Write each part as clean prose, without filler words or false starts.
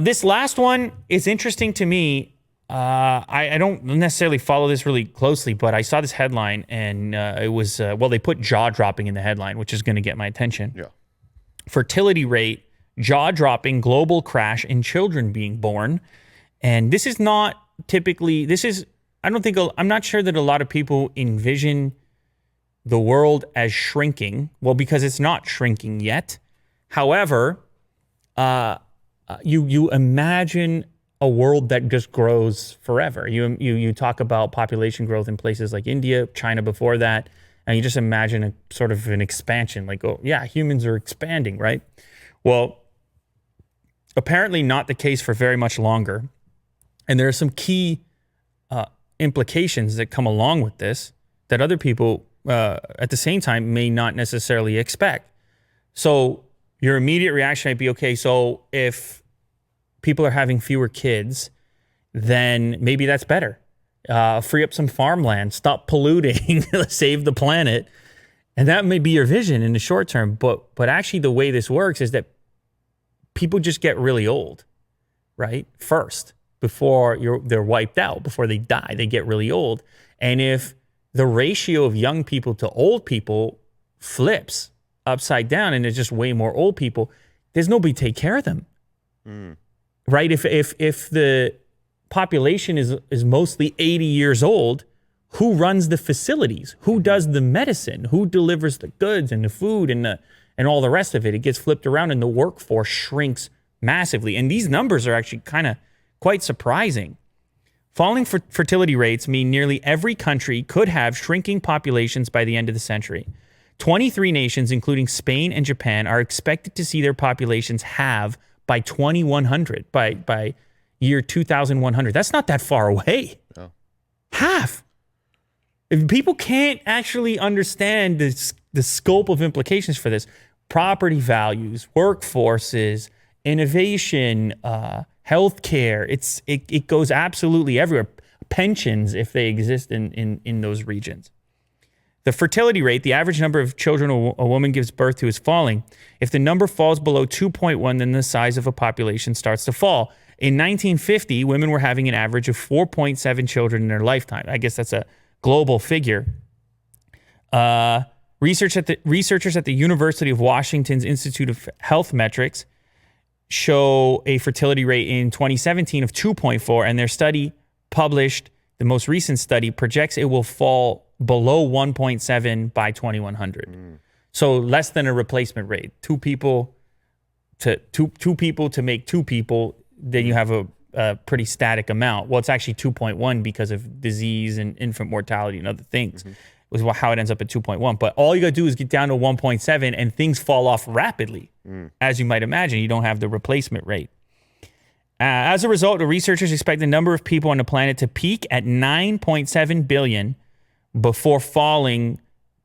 This last one is interesting to me. I don't necessarily follow this really closely, but I saw this headline and it was, they put jaw dropping in the headline, which is going to get my attention. Yeah. Fertility rate, jaw dropping, global crash in children being born. And this is not typically, I'm not sure that a lot of people envision the world as shrinking. Well, because it's not shrinking yet. However, you imagine a world that just grows forever. You talk about population growth in places like India, China before that, and you just imagine a sort of an expansion. Like, oh yeah, humans are expanding, right? Well, apparently not the case for very much longer. And there are some key implications that come along with this that other people at the same time may not necessarily expect. So your immediate reaction might be, okay, so if people are having fewer kids, then maybe that's better. Free up some farmland, stop polluting, save the planet. And that may be your vision in the short term. But actually the way this works is that people just get really old, right? First, before they're wiped out, before they die, they get really old. And if the ratio of young people to old people flips upside down and there's just way more old people, there's nobody to take care of them. Right? If the population is mostly 80 years old, who runs the facilities? Who does the medicine? Who delivers the goods and the food and all the rest of it? It gets flipped around and the workforce shrinks massively. And these numbers are actually kind of quite surprising. Falling fertility rates mean nearly every country could have shrinking populations by the end of the century. 23 nations, including Spain and Japan, are expected to see their populations halve by 2100, by year 2100. That's not that far away. No. Half. If people can't actually understand the scope of implications for this, property values, workforces, innovation, healthcare, it goes absolutely everywhere. Pensions, if they exist in those regions. The fertility rate, the average number of children a woman gives birth to, is falling. If the number falls below 2.1, then the size of a population starts to fall. In 1950, women were having an average of 4.7 children in their lifetime. I guess that's a global figure. Researchers at the University of Washington's Institute of Health Metrics show a fertility rate in 2017 of 2.4, and their study published, the most recent study, projects it will fall below 1.7 by 2100. So less than a replacement rate. Two people to make two people, then you have a pretty static amount. Well, it's actually 2.1 because of disease and infant mortality and other things. Was how it ends up at 2.1. But all you got to do is get down to 1.7 and things fall off rapidly. As you might imagine, you don't have the replacement rate. As a result, the researchers expect the number of people on the planet to peak at 9.7 billion before falling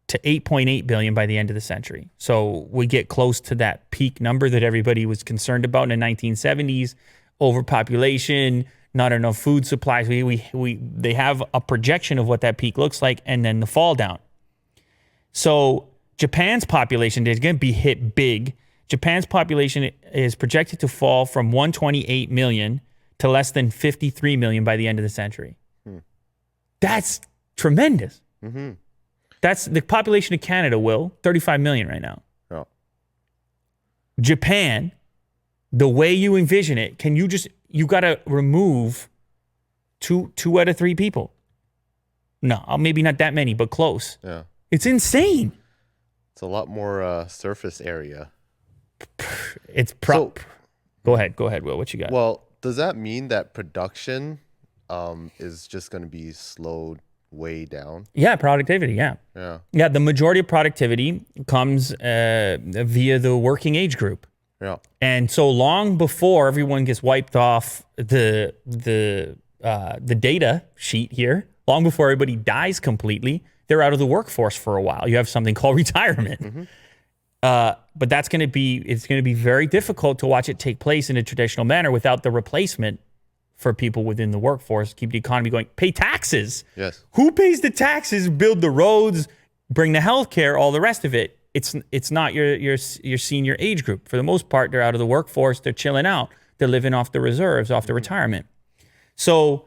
to 8.8 billion by the end of the century. So we get close to that peak number that everybody was concerned about in the 1970s. Overpopulation, not enough food supplies. They have a projection of what that peak looks like and then the fall down. So Japan's population is going to be hit big. Japan's population is projected to fall from 128 million to less than 53 million by the end of the century. That's tremendous. That's the population of Canada, 35 million right now. Yeah. Japan, the way you envision it, you got to remove two out of three people. No, maybe not that many, but close. Yeah. It's insane. It's a lot more surface area. Go ahead, Will. What you got? Well, does that mean that production is just going to be slowed way down? Yeah, productivity, yeah. The majority of productivity comes via the working age group. Yeah. And so long before everyone gets wiped off the data sheet here, long before everybody dies completely, they're out of the workforce for a while. You have something called retirement. But it's going to be very difficult to watch it take place in a traditional manner without the replacement for people within the workforce, keep the economy going. Pay taxes. Yes. Who pays the taxes, build the roads, bring the healthcare, all the rest of it? It's not your senior age group. For the most part, they're out of the workforce. They're chilling out. they're living off the reserves, off the retirement. So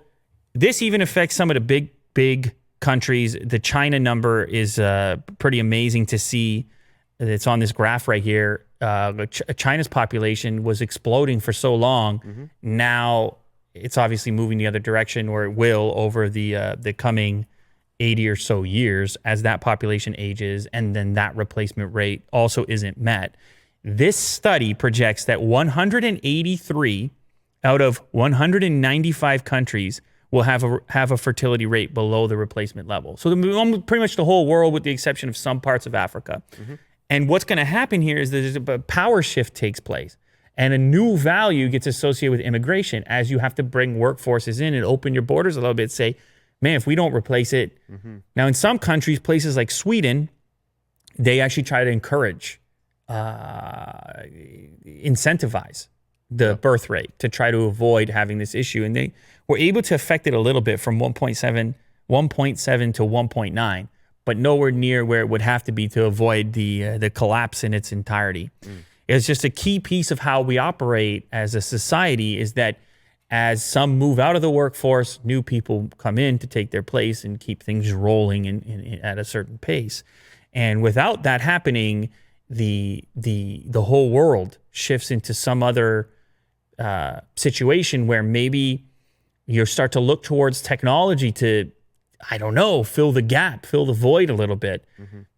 this even affects some of the big countries. The China number is pretty amazing to see. It's on this graph right here. China's population was exploding for so long. Now it's obviously moving the other direction, or it will over the coming 80 or so years as that population ages, and then that replacement rate also isn't met. This study projects that 183 out of 195 countries will have a fertility rate below the replacement level. So pretty much the whole world, with the exception of some parts of Africa. And what's going to happen here is that a power shift takes place, and a new value gets associated with immigration as you have to bring workforces in and open your borders a little bit. Say, man, if we don't replace it. Now, in some countries, places like Sweden, they actually try to encourage, incentivize the birth rate to try to avoid having this issue. And they were able to affect it a little bit from 1.7 to 1.9, but nowhere near where it would have to be to avoid the collapse in its entirety. It's just a key piece of how we operate as a society, is that as some move out of the workforce, new people come in to take their place and keep things rolling at a certain pace. And without that happening, the whole world shifts into some other situation where maybe you start to look towards technology to, I don't know, fill the gap, fill the void a little bit.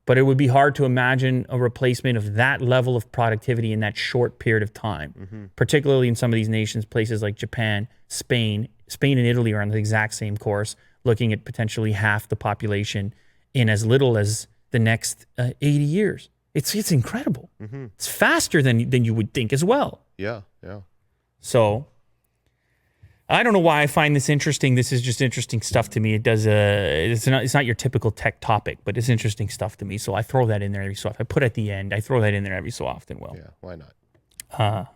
But it would be hard to imagine a replacement of that level of productivity in that short period of time, particularly in some of these nations, places like Japan, Spain. Spain and Italy are on the exact same course, looking at potentially half the population in as little as the next 80 years. It's incredible. It's faster than you would think as well. Yeah. So I don't know why I find this interesting. This is just interesting stuff to me. It does. It's not your typical tech topic, but it's interesting stuff to me. So I throw that in there every so often. I put it at the end. I throw that in there every so often. Well, yeah. Why not?